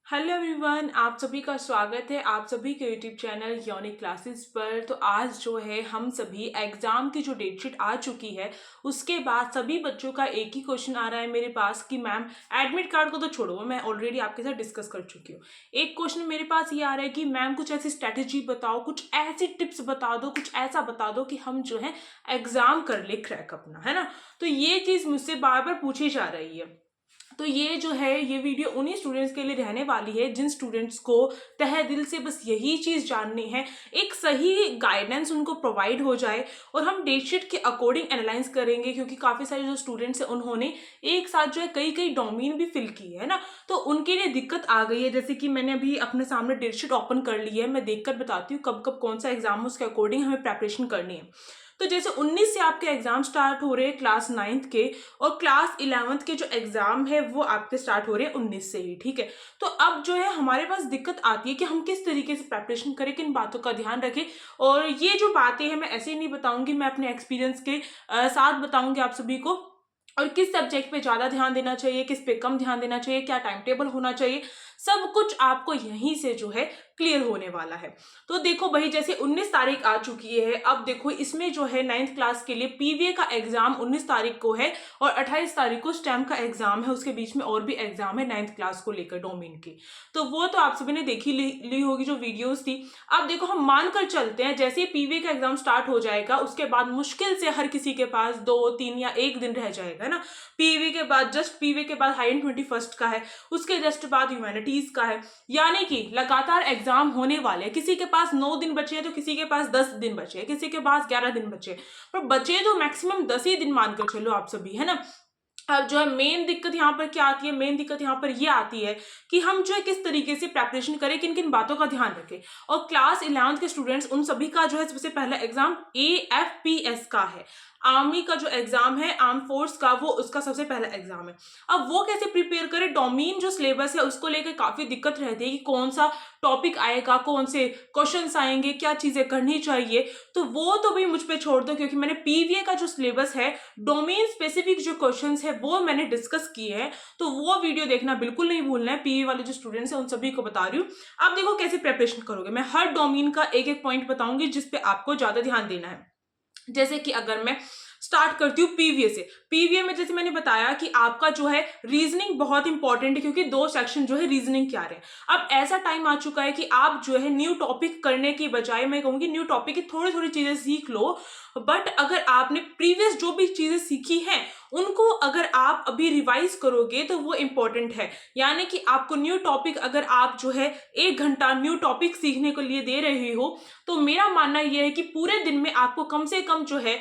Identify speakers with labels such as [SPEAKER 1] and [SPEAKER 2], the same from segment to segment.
[SPEAKER 1] Hello everyone, आप सभी का स्वागत है आप सभी के यूट्यूब चैनल यूनिक क्लासेस पर। तो आज जो है हम सभी एग्जाम की जो डेटशीट आ चुकी है उसके बाद सभी बच्चों का एक ही क्वेश्चन आ रहा है मेरे पास कि मैम एडमिट कार्ड को तो छोड़ो, मैं ऑलरेडी आपके साथ डिस्कस कर चुकी हूँ। एक क्वेश्चन मेरे पास ये आ रहा है कि मैम कुछ ऐसी स्ट्रैटेजी बताओ, कुछ ऐसी टिप्स बता दो, कुछ ऐसा बता दो कि हम जो है एग्जाम कर ले क्रैक अपना, है ना। तो ये चीज़ मुझसे बार बार पूछी जा रही है। तो ये जो है ये वीडियो उन्हीं स्टूडेंट्स के लिए रहने वाली है जिन स्टूडेंट्स को तहे दिल से बस यही चीज़ जाननी है, एक सही गाइडेंस उनको प्रोवाइड हो जाए और हम डेटशीट के अकॉर्डिंग एनालाइज करेंगे, क्योंकि काफ़ी सारे जो स्टूडेंट्स हैं उन्होंने एक साथ जो है कई कई डोमेन भी फिल की है ना। तो उनके लिए दिक्कत आ गई है। जैसे कि मैंने अभी अपने सामने डेटशीट ओपन कर ली है, मैं देखकर बताती हूँ कब कब कौन सा एग्जाम है, उसके अकॉर्डिंग हमें प्रेपरेशन करनी है। तो जैसे 19 से आपके एग्जाम स्टार्ट हो रहे हैं क्लास 9th के, और क्लास 11th के जो एग्जाम है वो आपके स्टार्ट हो रहे हैं 19 से ही, ठीक है। तो अब जो है हमारे पास दिक्कत आती है कि हम किस तरीके से प्रेपरेशन करें, किन बातों का ध्यान रखें। और ये जो बातें हैं मैं ऐसे ही नहीं बताऊंगी, मैं अपने एक्सपीरियंस के साथ बताऊंगी आप सभी को। और किस सब्जेक्ट पे ज़्यादा ध्यान देना चाहिए, किस पे कम ध्यान देना चाहिए, क्या टाइम टेबल होना चाहिए, सब कुछ आपको यहीं से जो है क्लियर होने वाला है। तो देखो भाई, जैसे 19 तारीख आ चुकी है, अब देखो इसमें जो है 9th क्लास के लिए पीवीए का एग्जाम 19 तारीख को है और 28 तारीख को स्टेम का एग्जाम है। उसके बीच में और भी एग्जाम है 9th क्लास को लेकर डोमेन की। तो वो तो आप सभी ने देखी ली होगी जो वीडियोस थी। अब देखो हम मान कर चलते हैं जैसे ही पीवीए का एग्जाम स्टार्ट हो जाएगा उसके बाद मुश्किल से हर किसी के पास 2 3 या 1 दिन रह जाएगा, है ना। पीवी के बाद जस्ट पीवी के बाद 121 का है, उसके जस्ट बाद ह्यूमैनिटीज का है। यानी कि लगातार एग्जाम होने वाले हैं। किसी के पास 9 दिन बचे हैं तो किसी के पास 10 दिन बचे हैं, किसी के पास 11 दिन बचे हैं, पर बचे तो मैक्सिमम 10 ही दिन मानकर चलो आप सभी, है ना। अब जो है मेन दिक्कत यहाँ पर क्या आती है, मेन दिक्कत यहाँ पर ये आती है कि हम जो है किस तरीके से प्रेपरेशन करें, किन किन बातों का ध्यान रखें। और क्लास 11th के स्टूडेंट्स उन सभी का जो है सबसे पहला एग्जाम AFPS का है, आर्मी का जो एग्जाम है, आर्म फोर्स का, वो उसका सबसे पहला एग्जाम है। अब वो कैसे प्रिपेयर करें, डोमेन जो सिलेबस है उसको लेकर काफी दिक्कत रहती है कि कौन सा टॉपिक आएगा, कौन से क्वेश्चंस आएंगे, क्या चीजें करनी चाहिए। तो वो तो भाई मुझ पे छोड़ दो, क्योंकि मैंने पीवीए का जो सिलेबस है, डोमेन स्पेसिफिक जो क्वेश्चंस है वो मैंने डिस्कस किए हैं। तो वो वीडियो देखना बिल्कुल नहीं भूलना है। पीवी वाले जो स्टूडेंट्स हैं उन सभी को बता रही हूँ। अब देखो कैसे प्रिपरेशन करोगे, मैं हर डोमेन का एक एक पॉइंट बताऊंगी जिसपे आपको ज्यादा ध्यान देना है। जैसे कि अगर मैं स्टार्ट करती हूँ पीवीए से, पीवीए में जैसे मैंने बताया कि आपका जो है रीजनिंग बहुत इंपॉर्टेंट है, क्योंकि 2 सेक्शन जो है रीजनिंग के आ रहे हैं। अब ऐसा टाइम आ चुका है कि आप जो है न्यू टॉपिक करने की बजाय मैं कहूंगी न्यू टॉपिक की थोड़ी थोड़ी चीजें सीख लो, बट अगर आपने प्रीवियस जो भी चीजें सीखी हैं उनको अगर आप अभी रिवाइज करोगे तो वो इंपॉर्टेंट है। यानी कि आपको न्यू टॉपिक अगर आप जो है 1 घंटा न्यू टॉपिक सीखने के लिए दे रहे हो, तो मेरा मानना यह है कि पूरे दिन में आपको कम से कम जो है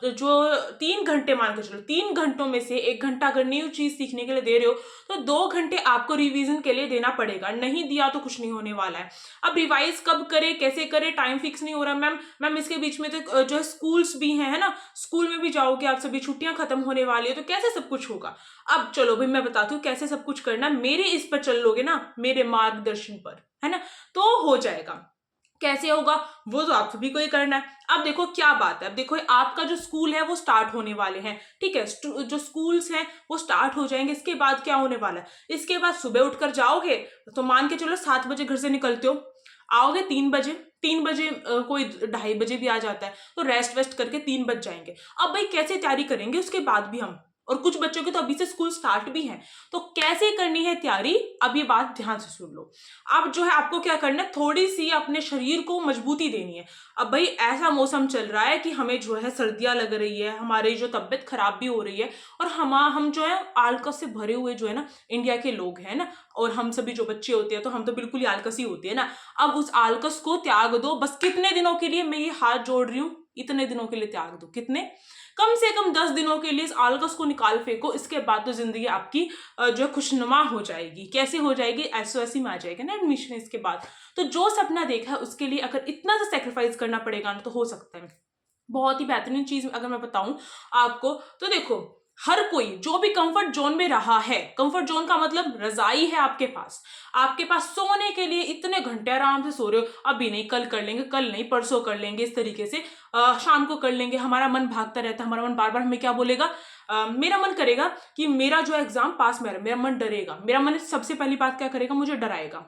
[SPEAKER 1] जो 3 घंटे मान के चलो, 3 घंटों में से 1 घंटा अगर न्यू चीज सीखने के लिए दे रहे हो तो 2 घंटे आपको रिवीजन के लिए देना पड़ेगा। नहीं दिया तो कुछ नहीं होने वाला है। अब रिवाइज कब करें, कैसे करें, टाइम फिक्स नहीं हो रहा मैम इसके बीच में तो जो है स्कूल्स भी हैं, है ना, स्कूल में भी जाओगे आप सभी, छुट्टियां खत्म होने वाली है, तो कैसे सब कुछ होगा। अब चलो भाई मैं बताती हूँ कैसे सब कुछ करना, मेरे इस पर चल लोगे ना, मेरे मार्गदर्शन पर, है ना, तो हो जाएगा। कैसे होगा वो तो आप सभी को ही करना है। अब देखो क्या बात है, अब देखो आपका जो स्कूल है वो स्टार्ट होने वाले हैं, ठीक है, जो स्कूल्स हैं वो स्टार्ट हो जाएंगे। इसके बाद क्या होने वाला है, इसके बाद सुबह उठकर जाओगे तो मान के चलो 7 बजे घर से निकलते हो, आओगे 3 बजे, 3 बजे कोई 2:30 बजे भी आ जाता है, तो रेस्ट वेस्ट करके 3 बज जाएंगे। अब भाई कैसे तैयारी करेंगे उसके बाद भी हम, और कुछ बच्चों के तो अभी से स्कूल स्टार्ट भी हैं, तो कैसे करनी है तैयारी, अब ये बात ध्यान से सुन लो। अब जो है आपको क्या करना है, थोड़ी सी अपने शरीर को मजबूती देनी है। अब भाई ऐसा मौसम चल रहा है कि हमें जो है सर्दियां लग रही है, हमारी जो तबीयत खराब भी हो रही है, और हम जो है आलकस से भरे हुए जो है ना इंडिया के लोग हैं ना, और हम सभी जो बच्चे होते हैं तो हम तो बिल्कुल ही आलकसी होते हैं ना। अब उस आलकस को त्याग दो, बस कितने दिनों के लिए, मैं ये हाथ जोड़ रही हूँ, इतने दिनों के लिए त्याग दो। कितने, कम से कम 10 दिनों के लिए इस आलकस को निकाल फेंको। इसके बाद तो जिंदगी आपकी जो है खुशनुमा हो जाएगी। कैसे हो जाएगी, एसओएससी में आ जाएगा ना एडमिशन इसके बाद। तो जो सपना देखा है उसके लिए अगर इतना सा सेक्रीफाइस करना पड़ेगा ना तो हो सकता है। बहुत ही बेहतरीन चीज अगर मैं बताऊं आपको, तो देखो हर कोई जो भी कंफर्ट जोन में रहा है, कंफर्ट जोन का मतलब रजाई है आपके पास सोने के लिए इतने घंटे आराम से सो रहे हो, अभी नहीं कल कर लेंगे, कल नहीं परसों कर लेंगे, इस तरीके से शाम को कर लेंगे। हमारा मन भागता रहता है, हमारा मन बार बार हमें क्या बोलेगा, मेरा मन करेगा कि मेरा जो एग्जाम पास में रहे, मेरा मन डरेगा, मेरा मन सबसे पहली बात क्या करेगा, मुझे डराएगा।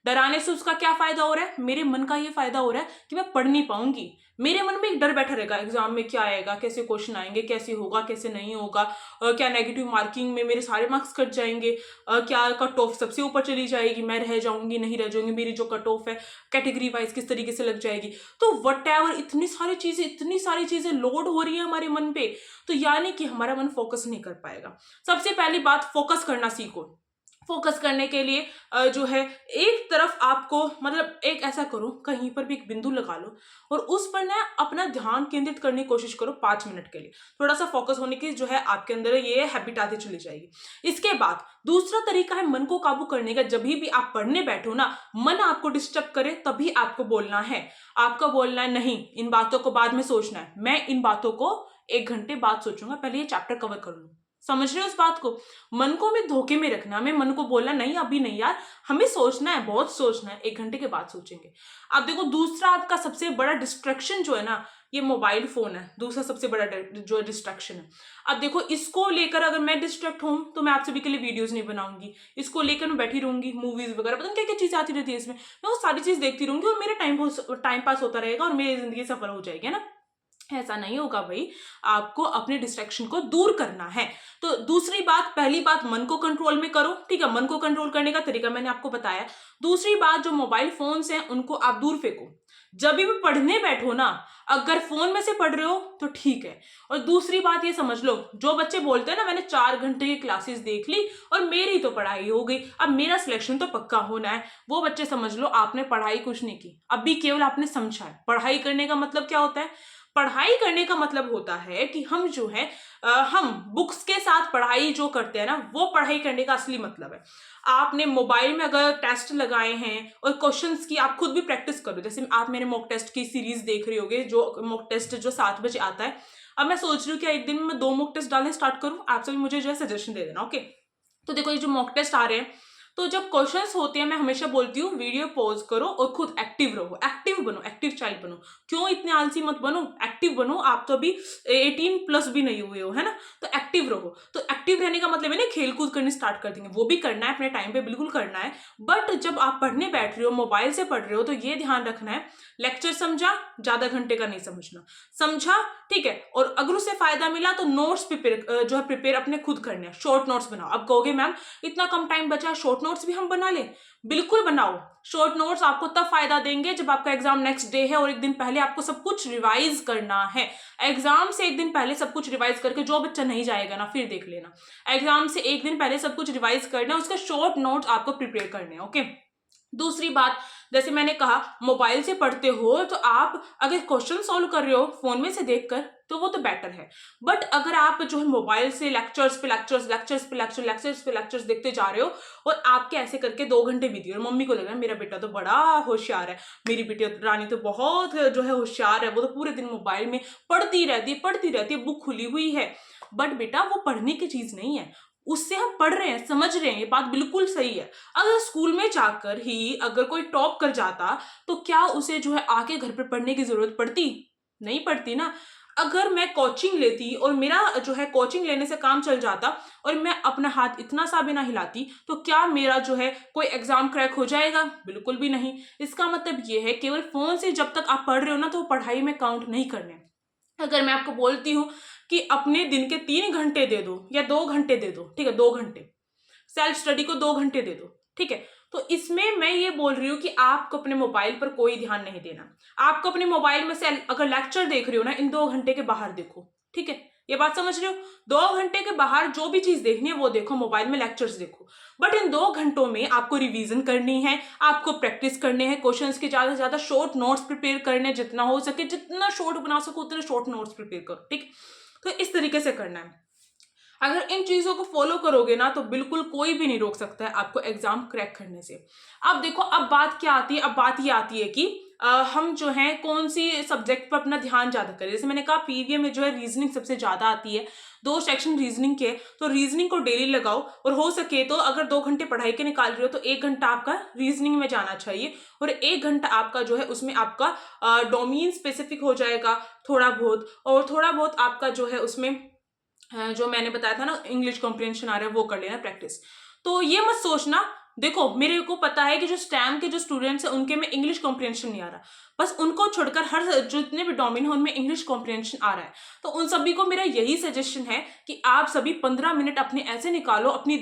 [SPEAKER 1] डराने से उसका क्या फायदा हो रहा है, मेरे मन का ये फायदा हो रहा है कि मैं पढ़ नहीं पाऊंगी। मेरे मन में एक डर बैठा रहेगा, एग्जाम में क्या आएगा, कैसे क्वेश्चन आएंगे, कैसे होगा, कैसे नहीं होगा, क्या नेगेटिव मार्किंग में मेरे सारे मार्क्स कट जाएंगे, क्या कट ऑफ सबसे ऊपर चली जाएगी, मैं रह जाऊंगी नहीं रह जाऊंगी, मेरी जो कट ऑफ है कैटेगरी वाइज किस तरीके से लग जाएगी। तो वट एवर इतनी सारी चीजें लोड हो रही है हमारे मन पे, तो यानी कि हमारा मन फोकस नहीं कर पाएगा। सबसे पहली बात, फोकस करना सीखो। फोकस करने के लिए जो है एक तरफ आपको, मतलब एक ऐसा करो, कहीं पर भी एक बिंदु लगा लो और उस पर ना अपना ध्यान केंद्रित करने की कोशिश करो 5 मिनट के लिए। थोड़ा सा फोकस होने की जो है आपके अंदर ये हैबिट आती चली जाएगी। इसके बाद दूसरा तरीका है मन को काबू करने का। जब भी आप पढ़ने बैठो ना, मन आपको डिस्टर्ब करे तभी आपको बोलना है। आपको बोलना है नहीं, इन बातों को बाद में सोचना है, मैं इन बातों को 1 घंटे बाद सोचूंगा, पहले ये चैप्टर कवर कर लूँ। समझ रहे हो उस बात को? मन को हमें धोखे में रखना, हमें मन को बोलना नहीं अभी नहीं यार, हमें सोचना है, बहुत सोचना है, 1 घंटे के बाद सोचेंगे। अब देखो दूसरा आपका सबसे बड़ा डिस्ट्रैक्शन जो है ना, ये मोबाइल फोन है। दूसरा सबसे बड़ा जो डिस्ट्रैक्शन है। अब देखो इसको लेकर अगर मैं डिस्ट्रैक्ट हूं तो मैं आप सभी के लिए वीडियोस नहीं बनाऊंगी, इसको लेकर मैं बैठी रहूंगी, मूवीज वगैरह पता नहीं क्या क्या चीजें आती रहती है इसमें, मैं वो सारी चीज देखती रहूंगी और मेरा टाइम पास होता रहेगा और मेरी जिंदगी सफल हो जाएगी, है ना। ऐसा नहीं होगा भाई, आपको अपने डिस्ट्रैक्शन को दूर करना है। तो दूसरी बात, पहली बात मन को कंट्रोल में करो, ठीक है, मन को कंट्रोल करने का तरीका मैंने आपको बताया। दूसरी बात, जो मोबाइल फोन्स हैं उनको आप दूर फेंको। जब भी पढ़ने बैठो ना, अगर फोन में से पढ़ रहे हो तो ठीक है। और दूसरी बात ये समझ लो, जो बच्चे बोलते हैं ना मैंने 4 घंटे की क्लासेस देख ली और मेरी तो पढ़ाई हो गई, अब मेरा सिलेक्शन तो पक्का होना है, वो बच्चे समझ लो आपने पढ़ाई कुछ नहीं की, अभी केवल आपने समझा है। पढ़ाई करने का मतलब क्या होता है? पढ़ाई करने का मतलब होता है कि हम जो है हम बुक्स के साथ पढ़ाई जो करते हैं ना, वो पढ़ाई करने का असली मतलब है। आपने मोबाइल में अगर टेस्ट लगाए हैं और क्वेश्चंस की आप खुद भी प्रैक्टिस करो, जैसे आप मेरे मॉक टेस्ट की सीरीज देख रहे होगे, जो मॉक टेस्ट जो 7 बजे आता है। अब मैं सोच रही हूँ कि एक दिन में मैं 2 मॉक टेस्ट डालने स्टार्ट करूँ, आप सभी मुझे जो है सजेशन दे देना, ओके। तो देखो ये जो मॉक टेस्ट आ रहे हैं, तो जब क्वेश्चंस होते हैं मैं हमेशा बोलती हूँ वीडियो पॉज करो और खुद एक्टिव रहो, एक्टिव बनो, एक्टिव चाइल्ड बनो। क्यों इतने आलसी मत बनो, एक्टिव बनो। आप तो अभी 18+ भी नहीं हुए हो, है ना, तो एक्टिव रहो। तो एक्टिव रहने का मतलब है ना, खेल कूद करनी स्टार्ट कर देंगे, वो भी करना है अपने टाइम पे, बिल्कुल करना है। बट जब आप पढ़ने बैठ रहे हो, मोबाइल से पढ़ रहे हो, तो ये ध्यान रखना है, लेक्चर समझा, ज्यादा घंटे का नहीं समझना, समझा, ठीक है। और अगर उससे फायदा मिला तो नोट्स जो है प्रिपेयर अपने खुद करने हैं, शॉर्ट नोट्स बनाओ। अब कहोगे मैम इतना कम टाइम बचा है, शॉर्ट नोट्स भी हम बना लें? बिल्कुल बनाओ। शॉर्ट नोट्स आपको तब फायदा देंगे जब आपका एग्जाम नेक्स्ट डे है और एक दिन पहले आपको सब कुछ रिवाइज करना है। एग्जाम से एक दिन पहले सब कुछ रिवाइज करके, जो बच्चा नहीं जाएगा ना फिर देख लेना, एग्जाम से एक दिन पहले सब कुछ रिवाइज करना है, उसके शॉर्ट नोट्स आपको प्रिपेयर करने हैं, ओके। दूसरी बात, जैसे मैंने कहा मोबाइल से पढ़ते हो तो आप अगर क्वेश्चन सॉल्व कर रहे हो फोन में से देखकर तो वो तो बेटर है। बट अगर आप जो है मोबाइल से लेक्चर्स पे लेक्चर्स देखते जा रहे हो और आपके ऐसे करके 2 घंटे बीत गए और मम्मी को लग रहा है मेरा बेटा तो बड़ा होशियार है, मेरी बेटी रानी तो बहुत जो है होशियार है, वो तो पूरे दिन मोबाइल में पढ़ती रहती है, बुक खुली हुई है। बट बेटा वो पढ़ने की चीज नहीं है, उससे हम पढ़ रहे हैं, समझ रहे हैं, ये बात बिल्कुल सही है। अगर स्कूल में जाकर ही अगर कोई टॉप कर जाता तो क्या उसे जो है आके घर पे पढ़ने की जरूरत पड़ती? नहीं पड़ती ना। अगर मैं कोचिंग लेती और मेरा जो है कोचिंग लेने से काम चल जाता और मैं अपना हाथ इतना सा भी ना हिलाती, तो क्या मेरा जो है कोई एग्जाम क्रैक हो जाएगा? बिल्कुल भी नहीं। इसका मतलब ये है केवल फोन से जब तक आप पढ़ रहे हो ना, तो वो पढ़ाई में काउंट नहीं करने। अगर मैं आपको बोलती हूँ कि अपने दिन के 3 घंटे दे दो या 2 घंटे दे दो, ठीक है, 2 घंटे सेल्फ स्टडी को 2 घंटे दे दो, ठीक है, तो इसमें मैं ये बोल रही हूँ कि आपको अपने मोबाइल पर कोई ध्यान नहीं देना। आपको अपने मोबाइल में से अगर लेक्चर देख रहे हो ना, इन 2 घंटे के बाहर देखो, ठीक है, ये बात समझ रहे हो? 2 घंटे के बाहर जो भी चीज देखनी है वो देखो, मोबाइल में लेक्चर्स देखो। बट इन 2 घंटों में आपको रिवीजन करनी है, आपको प्रैक्टिस करने हैं, क्वेश्चंस के ज्यादा से ज्यादा शॉर्ट नोट्स प्रिपेयर करने, जितना हो सके जितना शॉर्ट बना सको उतने शॉर्ट नोट्स प्रिपेयर करो, ठीक। तो इस तरीके से करना है। अगर इन चीजों को फॉलो करोगे ना तो बिल्कुल कोई भी नहीं रोक सकता है आपको एग्जाम क्रैक करने से। अब देखो, अब बात क्या आती है, अब बात ये आती है कि हम जो है कौन सी सब्जेक्ट पर अपना ध्यान ज्यादा करें। जैसे मैंने कहा पीवीए में जो है रीजनिंग सबसे ज्यादा आती है, 2 सेक्शन रीजनिंग के, तो रीजनिंग को डेली लगाओ। और हो सके तो अगर 2 घंटे पढ़ाई के निकाल रहे हो तो 1 घंटा आपका रीजनिंग में जाना चाहिए और 1 घंटा आपका जो है उसमें आपका डोमेन स्पेसिफिक हो जाएगा थोड़ा बहुत, और थोड़ा बहुत आपका जो है उसमें जो मैंने बताया था ना, इंग्लिश कॉम्प्रिहेंशन आ रहा है वो कर लेना प्रैक्टिस। तो ये मत सोचना, देखो मेरे को पता है कि जो स्टैम के जो स्टूडेंट्स हैं उनके में इंग्लिश कॉम्प्रिहेंशन नहीं आ रहा, बस उनको छोड़कर हर जितने भी डोमेन है उनमें इंग्लिश कॉम्प्रिहेंशन आ रहा है। तो उन सभी को मेरा यही सजेशन है कि आप सभी 15 मिनट अपने ऐसे निकालो, अपनी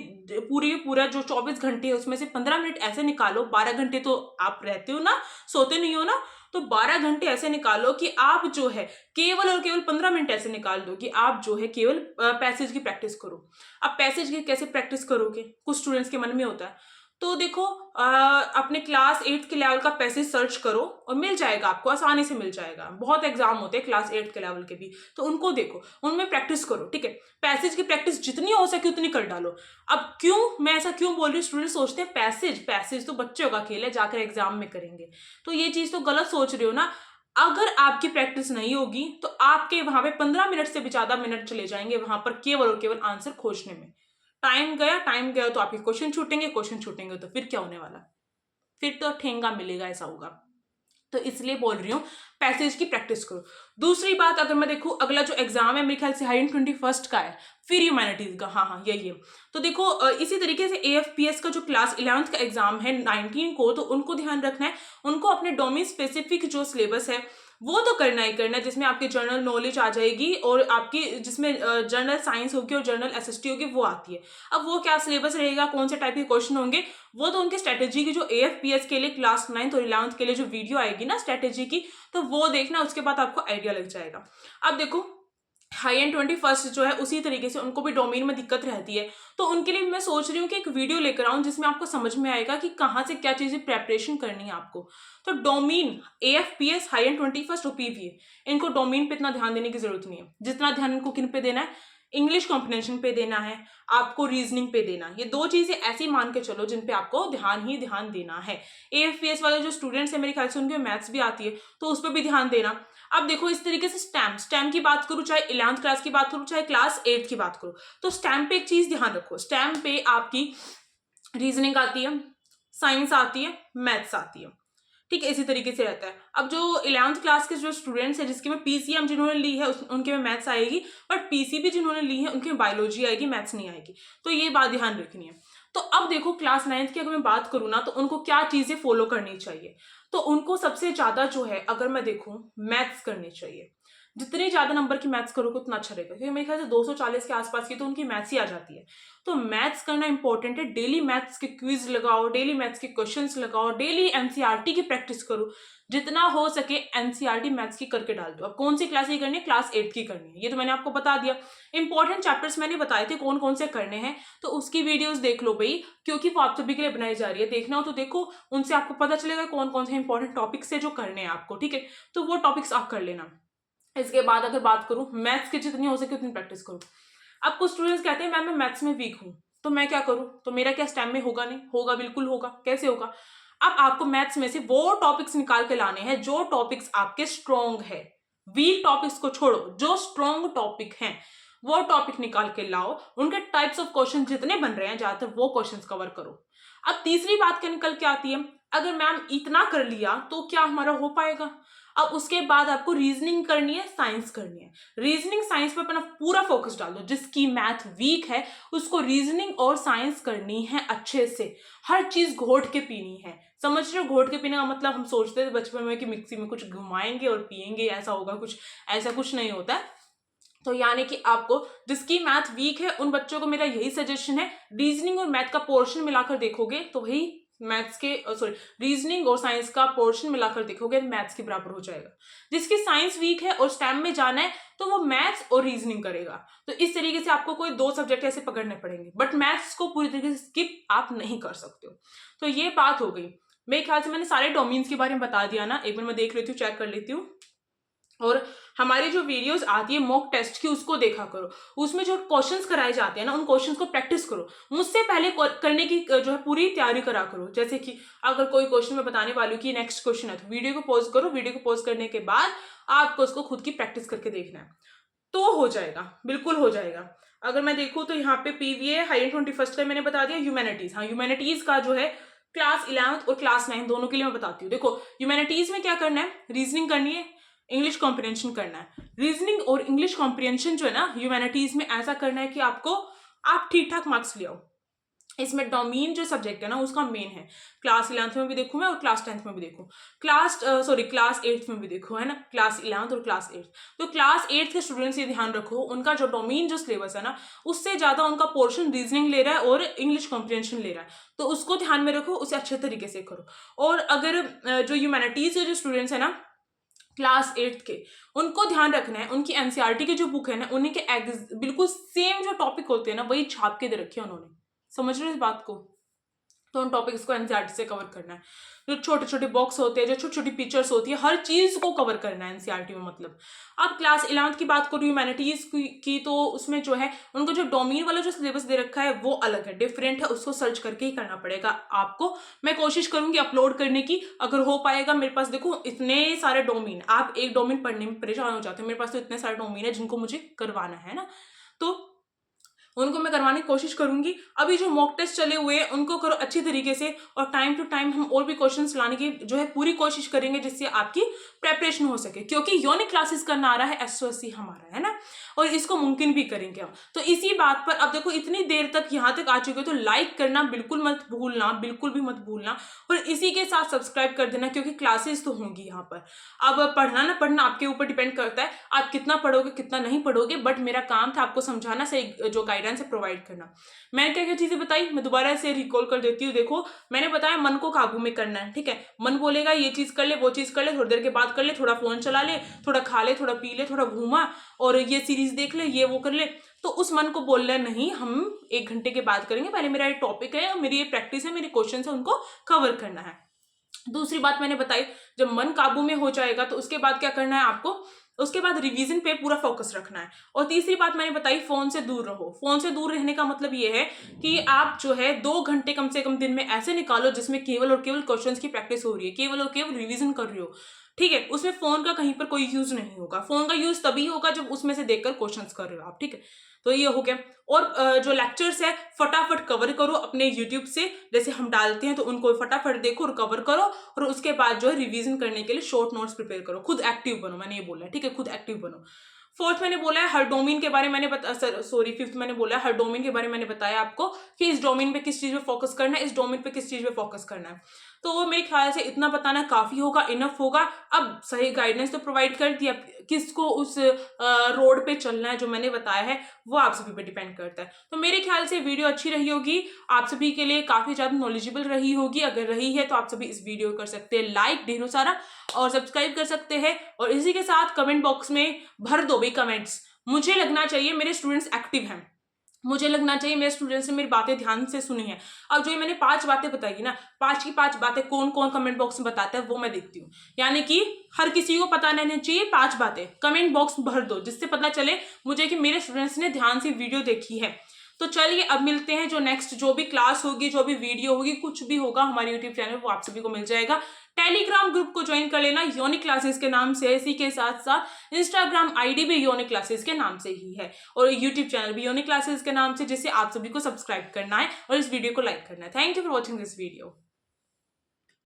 [SPEAKER 1] पूरा जो 24 घंटे है उसमें से 15 मिनट ऐसे निकालो, 12 घंटे तो आप रहते हो ना, सोते नहीं हो ना, तो 12 घंटे ऐसे निकालो कि आप जो है केवल और केवल 15 मिनट ऐसे निकाल दो कि आप जो है केवल पैसेज की प्रैक्टिस करो। अब पैसेज की कैसे प्रैक्टिस करोगे, कुछ स्टूडेंट्स के मन में होता है। तो देखो अपने क्लास 8 के लेवल का पैसेज सर्च करो और मिल जाएगा आपको, आसानी से मिल जाएगा। बहुत एग्जाम होते हैं क्लास 8 के लेवल के भी, तो उनको देखो, उनमें प्रैक्टिस करो, ठीक है। पैसेज की प्रैक्टिस जितनी हो सके उतनी कर डालो। अब क्यों मैं ऐसा क्यों बोल रही हूँ, स्टूडेंट सोचते हैं पैसेज पैसेज तो बच्चों का खेल है, जाकर एग्जाम में करेंगे, तो ये चीज तो गलत सोच रहे हो ना। अगर आपकी प्रैक्टिस नहीं होगी तो आपके वहां पे 15 मिनट से भी ज्यादा मिनट चले जाएंगे वहां पर केवल और केवल आंसर खोजने में। टाइम गया तो आपके क्वेश्चन छूटेंगे तो फिर क्या होने वाला, फिर तो ठेंगा मिलेगा, ऐसा होगा। तो इसलिए बोल रही हूँ पैसेज की प्रैक्टिस करो। दूसरी बात, अगर मैं देखूँ अगला जो एग्जाम है मेरे ख्याल से 121 का है, फिर ह्यूमैनिटीज का, हाँ यही है। तो देखो इसी तरीके से AFPS का जो क्लास 11th का एग्जाम है 19 को, तो उनको ध्यान रखना है, उनको अपने डोमेन स्पेसिफिक जो सिलेबस है वो तो करना ही करना है, जिसमें आपकी जनरल नॉलेज आ जाएगी और आपकी जिसमें जनरल साइंस होगी और जनरल SST होगी वो आती है। अब वो क्या सिलेबस रहेगा, कौन से टाइप के क्वेश्चन होंगे, वो तो उनकी स्ट्रेटेजी की जो AFPS के लिए क्लास 9th और 11th के लिए जो वीडियो आएगी ना स्ट्रेटेजी की, तो वो देखना, उसके बाद आपको आइडिया लग जाएगा। अब देखो हाई एंड 21 जो है उसी तरीके से उनको भी डोमेन में दिक्कत रहती है, तो उनके लिए मैं सोच रही हूँ कि एक वीडियो लेकर आऊँ जिसमें आपको समझ में आएगा कि कहाँ से क्या चीजें प्रेपरेशन करनी है आपको। तो डोमेन AFPS, हाई एंड 21 और PVA, इनको डोमेन पे इतना ध्यान देने की जरूरत नहीं है, जितना ध्यान इनको किन पे देना है, इंग्लिश कॉम्प्रिहेंशन पे देना है, आपको रीजनिंग पे देना है। ये दो चीजें ऐसी मान के चलो जिन पे आपको ध्यान ही ध्यान देना है। AFPS वाले जो स्टूडेंट्स है मेरे ख्याल से उनके मैथ्स भी आती है, तो उस पर भी ध्यान देना। अब देखो इस तरीके से स्टैम की बात करूं, चाहे 11th क्लास की बात करूं, चाहे क्लास 8 की बात करूं, तो स्टैम पे एक चीज ध्यान रखो, स्टैम पे आपकी रीजनिंग आती है, साइंस आती है, मैथ्स आती है, ठीक है, इसी तरीके से रहता है। अब जो 11th क्लास के जो स्टूडेंट्स हैं जिसके में PCM जिन्होंने ली है उनके में मैथ्स आएगी, बट PCB जिन्होंने ली है उनके में बायोलॉजी आएगी, मैथ्स नहीं आएगी, तो ये बात ध्यान रखनी है। तो अब देखो क्लास 9th की अगर मैं बात करूँ ना, तो उनको क्या चीजें फॉलो करनी चाहिए, तो उनको सबसे ज्यादा जो है अगर मैं देखूं मैथ्स करनी चाहिए। जितने ज्यादा नंबर की मैथ्स करोगे उतना अच्छा रहेगा, क्योंकि मेरे ख्याल से 240 के आसपास की तो उनकी मैथ्स ही आ जाती है। तो मैथ्स करना इंपॉर्टेंट है, डेली मैथ्स के क्विज लगाओ, डेली मैथ्स के क्वेश्चंस लगाओ, डेली NCERT की प्रैक्टिस करो, जितना हो सके NCERT मैथ्स की करके डाल दो। अब कौन सी क्लास की करनी है, क्लास 8 की करनी है, ये तो मैंने आपको बता दिया। इंपॉर्टेंट चैप्टर्स मैंने बताए थे कौन कौन से करने हैं, तो उसकी वीडियोस देख लो भाई, क्योंकि वो आप सभी के लिए बनाई जा रही है, देखना हो तो देखो, उनसे आपको पता चलेगा कौन कौन से इंपॉर्टेंट टॉपिक्स है जो करने हैं आपको, ठीक है, तो वो टॉपिक्स आप कर लेना। इसके बाद अगर बात करूं, मैथ्स की जितनी हो सके उतनी प्रैक्टिस करो। अब कुछ स्टूडेंट्स कहते हैं मैम मैं मैथ्स में वीक हूं, तो मैं क्या करूं, तो मेरा क्या स्टेम में होगा, नहीं होगा, बिल्कुल होगा, कैसे होगा। अब आपको मैथ्स में से वो टॉपिक्स निकाल के लाने हैं जो टॉपिक्स आपके स्ट्रॉन्ग है, वीक टॉपिक्स को छोड़ो, जो स्ट्रॉन्ग टॉपिक हैं वो टॉपिक निकाल के लाओ, उनके टाइप्स ऑफ क्वेश्चन जितने बन रहे हैं ज्यादातर वो क्वेश्चंस कवर करो। अब तीसरी बात क्या निकल के आती है, अगर मैम इतना कर लिया तो क्या हमारा हो पाएगा। अब उसके बाद आपको रीजनिंग करनी है, साइंस करनी है, रीजनिंग साइंस पर अपना पूरा फोकस डाल दो। जिसकी मैथ वीक है उसको रीजनिंग और साइंस करनी है अच्छे से, हर चीज घोट के पीनी है। समझ रहे हो, घोट के पीने का मतलब हम सोचते थे बचपन में कि मिक्सी में कुछ घुमाएंगे और पियेंगे, ऐसा होगा कुछ, ऐसा कुछ नहीं होता है। तो यानी कि आपको जिसकी मैथ वीक है उन बच्चों को मेरा यही सजेशन है, रीजनिंग और मैथ का पोर्शन मिलाकर देखोगे तो वही मैथ्स के रीजनिंग और साइंस का पोर्शन मिलाकर देखोगे मैथ्स के बराबर हो जाएगा। जिसकी साइंस वीक है और स्टेम में जाना है तो वो मैथ्स और रीजनिंग करेगा। तो इस तरीके से आपको कोई दो सब्जेक्ट ऐसे पकड़ने पड़ेंगे, बट मैथ्स को पूरी तरीके से स्किप आप नहीं कर सकते हो। तो ये बात हो गई। मेरे ख्याल से मैंने सारे डोमेन्स के बारे में बता दिया ना, एक बार मैं देख लेती हूँ, चेक कर लेती हूँ। और हमारी जो वीडियोस आती है मॉक टेस्ट की उसको देखा करो, उसमें जो क्वेश्चंस कराए जाते हैं ना उन क्वेश्चंस को प्रैक्टिस करो, मुझसे पहले करने की जो है पूरी तैयारी करा करो। जैसे कि अगर कोई क्वेश्चन मैं बताने वाली हूँ कि नेक्स्ट क्वेश्चन है, तो वीडियो को पॉज करो, वीडियो को पॉज करने के बाद आपको उसको खुद की प्रैक्टिस करके देखना है, तो हो जाएगा, बिल्कुल हो जाएगा। अगर मैं देखूँ तो यहाँ पे PVA हाई एंड 21 का मैंने बता दिया। ह्यूमैनिटीज, हाँ ह्यूमैनिटीज का जो है क्लास 11th और क्लास 9 दोनों के लिए मैं बताती हूँ। देखो ह्यूमैनिटीज में क्या करना है, रीजनिंग करनी है, इंग्लिश कॉम्प्रिहेंशन करना है। रीजनिंग और इंग्लिश कॉम्प्रिहेंशन जो है ना ह्यूमैनिटीज में ऐसा करना है कि आप ठीक ठाक मार्क्स ले आओ। इसमें डोमेन जो सब्जेक्ट है ना उसका मेन है। क्लास 11th में भी देखूँ मैं और क्लास 10th में भी देखूँ, क्लास 8th में भी देखो, है ना, क्लास 11th और क्लास 8th। तो क्लास 8th के स्टूडेंट्स ये ध्यान रखो, उनका जो डोमेन जो सिलेबस है ना उससे ज़्यादा उनका पोर्शन रीजनिंग ले रहा है और इंग्लिश कॉम्प्रिहेंशन ले रहा है, तो उसको ध्यान में रखो, उसे अच्छे तरीके से करो। और अगर जो ह्यूमैनिटीज़ के जो स्टूडेंट्स हैं ना क्लास 8th के, उनको ध्यान रखना है उनकी एनसीईआरटी की जो बुक है ना उन्हीं के बिल्कुल सेम जो टॉपिक होते हैं ना वही छाप के दे रखे हैं उन्होंने। समझ रहे हो इस बात को? तो उन टॉपिक्स को एनसीईआरटी से कवर करना है। जो छोटे छोटे बॉक्स होते हैं, जो छोटी छोटी पिक्चर्स होती है, हर चीज को कवर करना है एनसीईआरटी में। मतलब अब क्लास 11th की बात करूँ ह्यूमैनिटीज की, तो उसमें जो है उनको जो डोमेन वाला जो सिलेबस दे रखा है वो अलग है, डिफरेंट है, उसको सर्च करके ही करना पड़ेगा आपको। मैं कोशिश करूंगी अपलोड करने की, अगर हो पाएगा। मेरे पास देखो इतने सारे डोमेन, आप एक डोमेन पढ़ने में परेशान हो जाते हैं, मेरे पास तो इतने सारे डोमेन है जिनको मुझे करवाना है ना, तो उनको मैं करवाने की कोशिश करूंगी। अभी जो मॉक टेस्ट चले हुए हैं उनको करो अच्छी तरीके से, और टाइम टू टाइम हम और भी क्वेश्चंस लाने की जो है पूरी कोशिश करेंगे जिससे आपकी प्रेपरेशन हो सके, क्योंकि यूनिक क्लासेस करना आ रहा है, एसओएससी हमारा है ना, और इसको मुमकिन भी करेंगे हम। तो इसी बात पर अब देखो इतनी देर तक यहाँ तक आ चुके हो तो लाइक करना बिल्कुल मत भूलना, बिल्कुल भी मत भूलना, और इसी के साथ सब्सक्राइब कर देना, क्योंकि क्लासेस तो होंगी यहाँ पर। अब पढ़ना ना पढ़ना आपके ऊपर डिपेंड करता है, आप कितना पढ़ोगे कितना नहीं पढ़ोगे, बट मेरा काम था आपको समझाना, सही जो गाइडेंस है प्रोवाइड करना। मैंने क्या क्या चीजें बताई, मैं दोबारा से रिकॉल कर देती हूँ। देखो मैंने बताया मन को काबू में करना है, ठीक है। मन बोलेगा ये चीज कर ले, वो चीज कर ले, थोड़ी देर के बाद कर ले, थोड़ा फोन चला ले, थोड़ा खा ले, थोड़ा पी ले, थोड़ा घूमा और ये सीरीज देख ले, ये वो कर ले, तो उस मन को बोलना नहीं, हम 1 घंटे के बाद करेंगे, पहले मेरा ये टॉपिक है, मेरी ये प्रैक्टिस है, मेरे क्वेश्चन है, उनको कवर करना है। दूसरी बात मैंने बताई, जब मन काबू में हो जाएगा तो उसके बाद क्या करना है आपको, उसके बाद रिवीजन पे पूरा फोकस रखना है। और तीसरी बात मैंने बताई, फोन से दूर रहो। फोन से दूर रहने का मतलब ये है कि आप जो है 2 घंटे कम से कम दिन में ऐसे निकालो जिसमें केवल और केवल क्वेश्चंस की प्रैक्टिस हो रही है, केवल और केवल रिवीजन कर रही हो, ठीक है। उसमें फोन का कहीं पर कोई यूज नहीं होगा, फोन का यूज तभी होगा जब उसमें से देखकर क्वेश्चंस कर रहे हो आप, ठीक है। तो ये हो गया। और जो लेक्चर्स है फटाफट कवर करो अपने यूट्यूब से, जैसे हम डालते हैं तो उनको फटाफट देखो और कवर करो, और उसके बाद जो है रिवीजन करने के लिए शॉर्ट नोट्स प्रिपेयर करो, खुद एक्टिव बनो, मैंने ये बोला है, ठीक है, खुद एक्टिव बनो। फोर्थ मैंने बोला है हर डोमेन के बारे में फिफ्थ मैंने बोला है हर डोमेन के बारे में मैंने बताया आपको कि इस डोमेन पे किस चीज पे फोकस करना है, इस डोमेन पे किस चीज पे फोकस करना है। तो मेरे ख्याल से इतना बताना काफी होगा, इनफ होगा। अब सही गाइडेंस तो प्रोवाइड कर दिया, किसको उस रोड पे चलना है जो मैंने बताया है वो आप सभी पे डिपेंड करता है। तो मेरे ख्याल से वीडियो अच्छी रही होगी, आप सभी के लिए काफी ज्यादा नॉलेजेबल रही होगी। अगर रही है तो आप सभी इस वीडियो कर सकते हैं लाइक ढेरों सारा, और सब्सक्राइब कर सकते हैं, और इसी के साथ कमेंट बॉक्स में भर दो भाई कमेंट्स। मुझे लगना चाहिए मेरे स्टूडेंट्स एक्टिव हैं, मुझे लगना चाहिए मेरे स्टूडेंट्स ने मेरी बातें ध्यान से सुनी है। अब जो ये मैंने 5 बातें बताई ना, 5 की 5 बातें कौन कौन कमेंट बॉक्स में बताता है वो मैं देखती हूँ। यानी कि हर किसी को पता रहना चाहिए 5 बातें, कमेंट बॉक्स भर दो जिससे पता चले मुझे कि मेरे स्टूडेंट्स ने ध्यान से वीडियो देखी है। तो चलिए अब मिलते हैं, जो नेक्स्ट जो भी क्लास होगी, जो भी वीडियो होगी, कुछ भी होगा हमारे यूट्यूब चैनल वो आप सभी को मिल जाएगा। टेलीग्राम ग्रुप को ज्वाइन कर लेना यूनिक क्लासेस के नाम से, इसी के साथ साथ इंस्टाग्राम आईडी भी यूनिक क्लासेस के नाम से ही है, और यूट्यूब चैनल भी यूनिक क्लासेस के नाम से, जिसे आप सभी को सब्सक्राइब करना है और इस वीडियो को लाइक करना है। Thank you for watching this video.